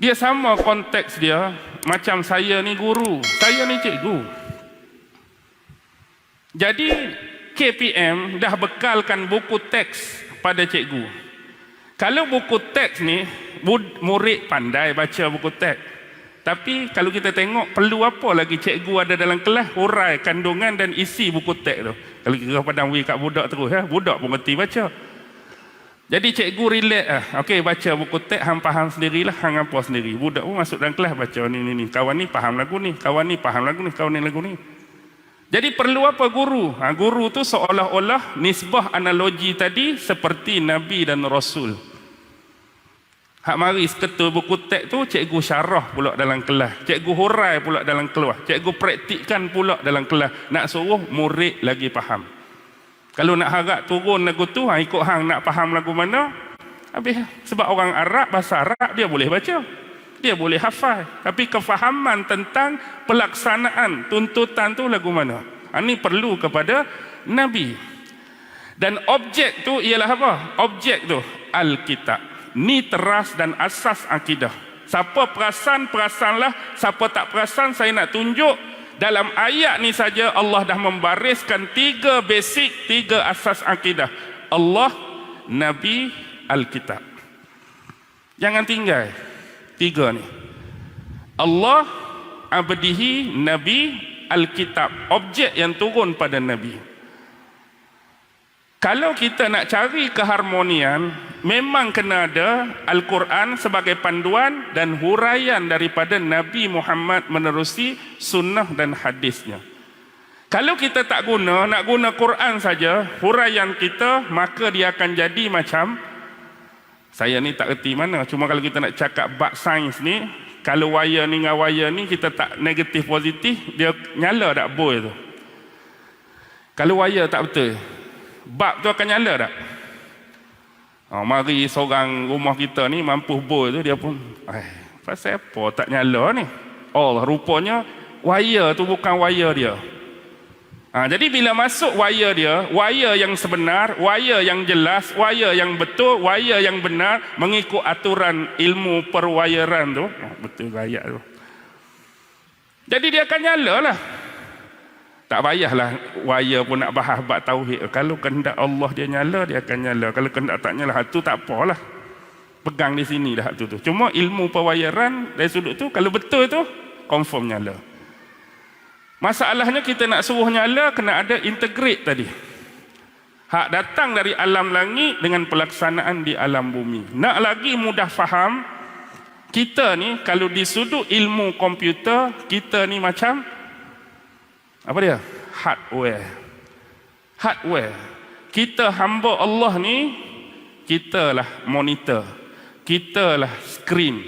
Dia sama konteks dia macam saya ni guru, saya ni cikgu. Jadi KPM dah bekalkan buku teks pada cikgu. Kalau buku teks ni, murid pandai baca buku teks. Tapi kalau kita tengok, perlu apa lagi cikgu ada dalam kelas hurai kandungan dan isi buku teks tu. Kalau kita padang wui kat budak terus, budak pun mengerti baca. Jadi cikgu relax okey, baca buku teks, hang faham sendirilah, hang apa sendiri. Budak pun masuk dalam kelas baca ni. Kawan ni faham lagu ni, kawan ni faham lagu ni, kawan ni lagu ni. Jadi perlu apa guru? Guru tu seolah-olah nisbah analogi tadi seperti Nabi dan Rasul. Hak mari seketul buku teks tu, cikgu syarah pula dalam kelas, cikgu hurai pula dalam kelas, cikgu praktikkan pula dalam kelas, nak suruh murid lagi faham. Kalau nak harap turun lagu tu, ikut hang nak faham lagu mana, habis. Sebab orang Arab, bahasa Arab dia boleh baca, dia boleh hafal, tapi kefahaman tentang pelaksanaan tuntutan tu lagu mana, ini perlu kepada Nabi. Dan objek tu ialah apa? Objek tu Alkitab. Ni teras dan asas akidah. Siapa perasan, perasanlah. Siapa tak perasan, saya nak tunjuk dalam ayat ni saja Allah dah membariskan 3 basic, 3 asas akidah. Allah, Nabi, Alkitab. Jangan tinggal 3 ni. Allah, abdihi, Nabi, Alkitab. Objek yang turun pada Nabi. Kalau kita nak cari keharmonian, memang kena ada Al-Quran sebagai panduan dan huraian daripada Nabi Muhammad menerusi sunnah dan hadisnya. Kalau kita tak guna, nak guna Quran saja, huraian kita, maka dia akan jadi macam, saya ni tak erti mana, cuma kalau kita nak cakap bab sains ni, kalau wire ni dengan wire ni, kita tak negatif positif, dia nyala tak boy tu. Kalau wire tak betul, bab tu akan nyala tak? Mari seorang rumah kita ni mampu boy tu, dia pun pasal apa tak nyala ni? Rupanya wire tu bukan wire dia. Jadi bila masuk wire dia, wire yang sebenar, wire yang jelas, wire yang betul, wire yang benar, mengikut aturan ilmu perwirean tu, betul ayat tu, jadi dia akan nyala lah. Tak payahlah wire pun nak bahas bab tauhid. Kalau kehendak Allah dia nyala, dia akan nyala. Kalau kehendak tak nyala, tu tak apalah, pegang di sini dah tu. Cuma ilmu perwirean dari sudut tu, kalau betul tu confirm nyala. Masalahnya kita nak suruh nyala, kena ada integrate tadi. Hak datang dari alam langit dengan pelaksanaan di alam bumi. Nak lagi mudah faham, kita ni kalau di sudut ilmu komputer, kita ni macam apa dia? Hardware. Kita hamba Allah ni, kita lah monitor, kita lah screen,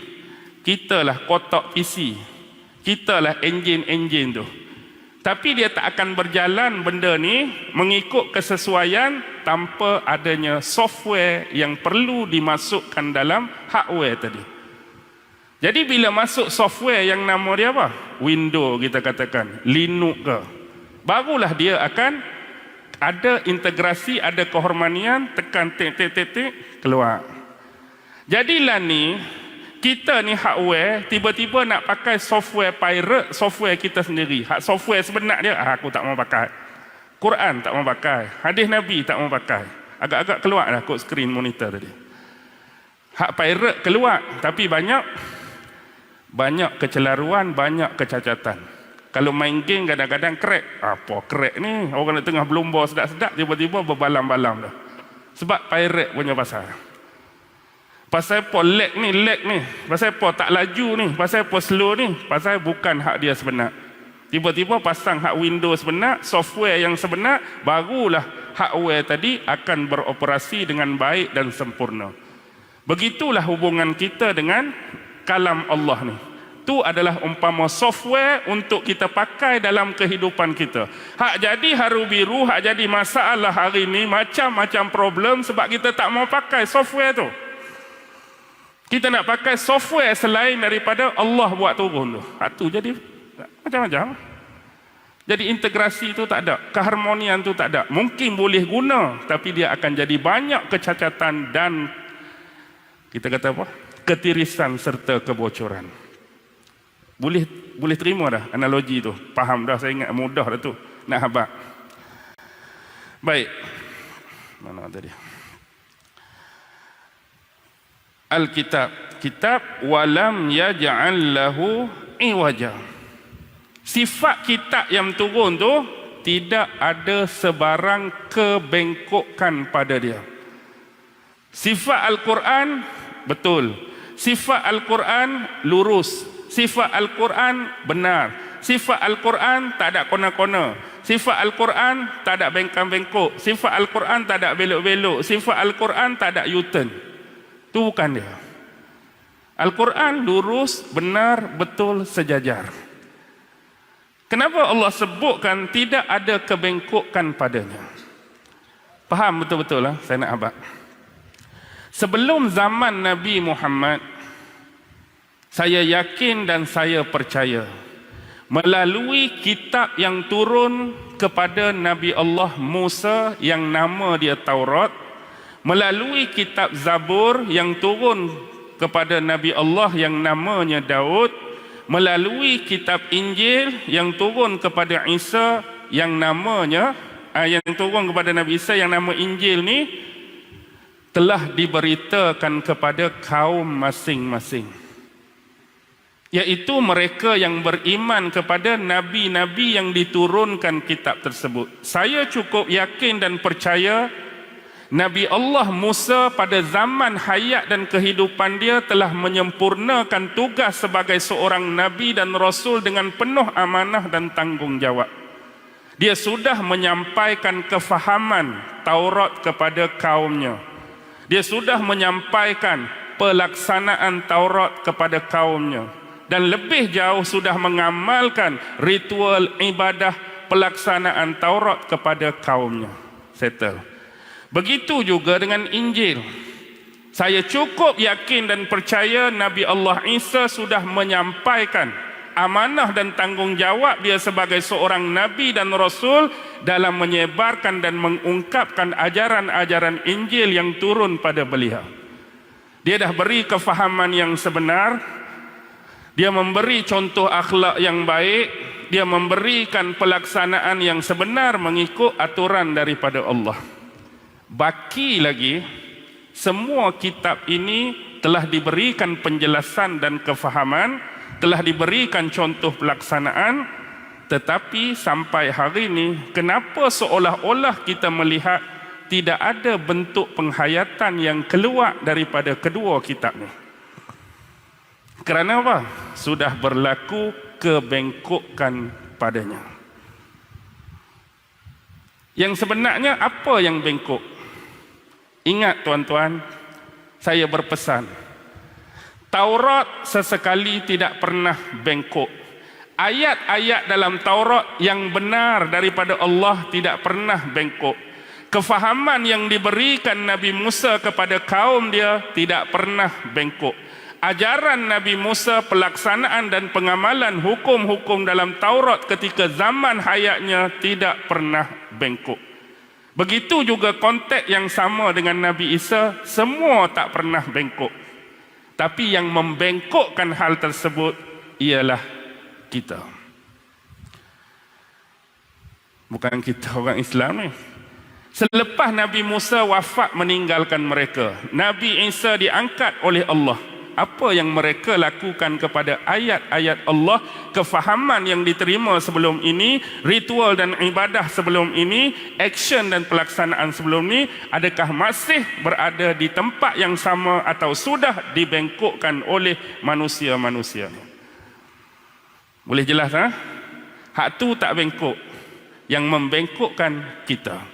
kita lah kotak PC, kita lah enjin tu. Tapi dia tak akan berjalan benda ni mengikut kesesuaian tanpa adanya software yang perlu dimasukkan dalam hardware tadi. Jadi bila masuk software yang nama dia apa? Windows kita katakan, Linux ke, barulah dia akan ada integrasi, ada keharmonian, tekan tik keluar. Jadilah ni, kita ni hardware, tiba-tiba nak pakai software pirate, software kita sendiri. Hak software sebenar dia, aku tak mau pakai. Quran tak mau pakai, hadis Nabi tak mau pakai. Agak-agak keluar lah kod screen monitor tadi. Hak pirate keluar, tapi banyak kecelaruan, banyak kecacatan. Kalau main game kadang-kadang crack. Apa crack ni? Orang di tengah berlumba sedap-sedap, tiba-tiba berbalam-balam dah. Sebab pirate punya pasal. Pasal apa lag ni, pasal apa tak laju ni, pasal apa slow ni, pasal bukan hak dia sebenar. Tiba-tiba pasang hak Windows sebenar, software yang sebenar, barulah hardware tadi akan beroperasi dengan baik dan sempurna. Begitulah hubungan kita dengan kalam Allah ni. Itu adalah umpama software untuk kita pakai dalam kehidupan kita. Hak jadi haru biru, hak jadi masalah hari ni, macam-macam problem sebab kita tak mau pakai software tu. Kita nak pakai software selain daripada Allah buat turun tu. Hak tu jadi macam-macam. Jadi integrasi tu tak ada, keharmonian tu tak ada. Mungkin boleh guna, tapi dia akan jadi banyak kecacatan dan kita kata apa? ketirisan serta kebocoran. Boleh terima dah analogi tu. Faham dah, saya ingat mudah dah tu nak habaq. Baik. Mana tadi? Alkitab, kitab walam yaj'al lahu iwaja. Sifat kitab yang turun tu tidak ada sebarang kebengkokan pada dia. Sifat Al-Quran betul. Sifat Al-Quran lurus. Sifat Al-Quran benar. Sifat Al-Quran tak ada kona-kona. Sifat Al-Quran tak ada bengkang-bengkok. Sifat Al-Quran tak ada belok-belok. Sifat Al-Quran tak ada U-turn. Itu bukan dia. Al-Quran lurus, benar, betul, sejajar. Kenapa Allah sebutkan tidak ada kebengkokan padanya? Faham betul-betul lah, saya nak habaq. Sebelum zaman Nabi Muhammad, saya yakin dan saya percaya melalui kitab yang turun kepada Nabi Allah Musa yang nama dia Taurat, melalui kitab Zabur yang turun kepada Nabi Allah yang namanya Daud, melalui kitab Injil yang turun kepada Isa yang namanya yang turun kepada Nabi Isa yang nama Injil ni telah diberitakan kepada kaum masing-masing, iaitu mereka yang beriman kepada nabi-nabi yang diturunkan kitab tersebut. Saya cukup yakin dan percaya Nabi Allah Musa pada zaman hayat dan kehidupan dia telah menyempurnakan tugas sebagai seorang nabi dan rasul dengan penuh amanah dan tanggungjawab. Dia sudah menyampaikan kefahaman Taurat kepada kaumnya. Dia sudah menyampaikan pelaksanaan Taurat kepada kaumnya. Dan lebih jauh sudah mengamalkan ritual ibadah pelaksanaan Taurat kepada kaumnya. Settle. Begitu juga dengan Injil. Saya cukup yakin dan percaya Nabi Allah Isa sudah menyampaikan amanah dan tanggungjawab dia sebagai seorang nabi dan rasul dalam menyebarkan dan mengungkapkan ajaran-ajaran Injil yang turun pada beliau. Dia dah beri kefahaman yang sebenar, dia memberi contoh akhlak yang baik, dia memberikan pelaksanaan yang sebenar mengikut aturan daripada Allah. Baki lagi, semua kitab ini telah diberikan penjelasan dan kefahaman, telah diberikan contoh pelaksanaan, tetapi sampai hari ini, kenapa seolah-olah kita melihat tidak ada bentuk penghayatan yang keluar daripada kedua kitab ni? Kerana apa? Sudah berlaku kebengkokan padanya. Yang sebenarnya apa yang bengkok? Ingat tuan-tuan, saya berpesan, Taurat sesekali tidak pernah bengkok. Ayat-ayat dalam Taurat yang benar daripada Allah tidak pernah bengkok. Kefahaman yang diberikan Nabi Musa kepada kaum dia tidak pernah bengkok. Ajaran Nabi Musa, pelaksanaan dan pengamalan hukum-hukum dalam Taurat ketika zaman hayatnya tidak pernah bengkok. Begitu juga konteks yang sama dengan Nabi Isa, semua tak pernah bengkok. Tapi yang membengkokkan hal tersebut ialah kita. Bukan kita orang Islam ni. Selepas Nabi Musa wafat meninggalkan mereka, Nabi Isa diangkat oleh Allah. Apa yang mereka lakukan kepada ayat-ayat Allah, kefahaman yang diterima sebelum ini, ritual dan ibadah sebelum ini, action dan pelaksanaan sebelum ini, adakah masih berada di tempat yang sama atau sudah dibengkokkan oleh manusia-manusia? Boleh jelas? Hak tu tak bengkok. Yang membengkokkan kita.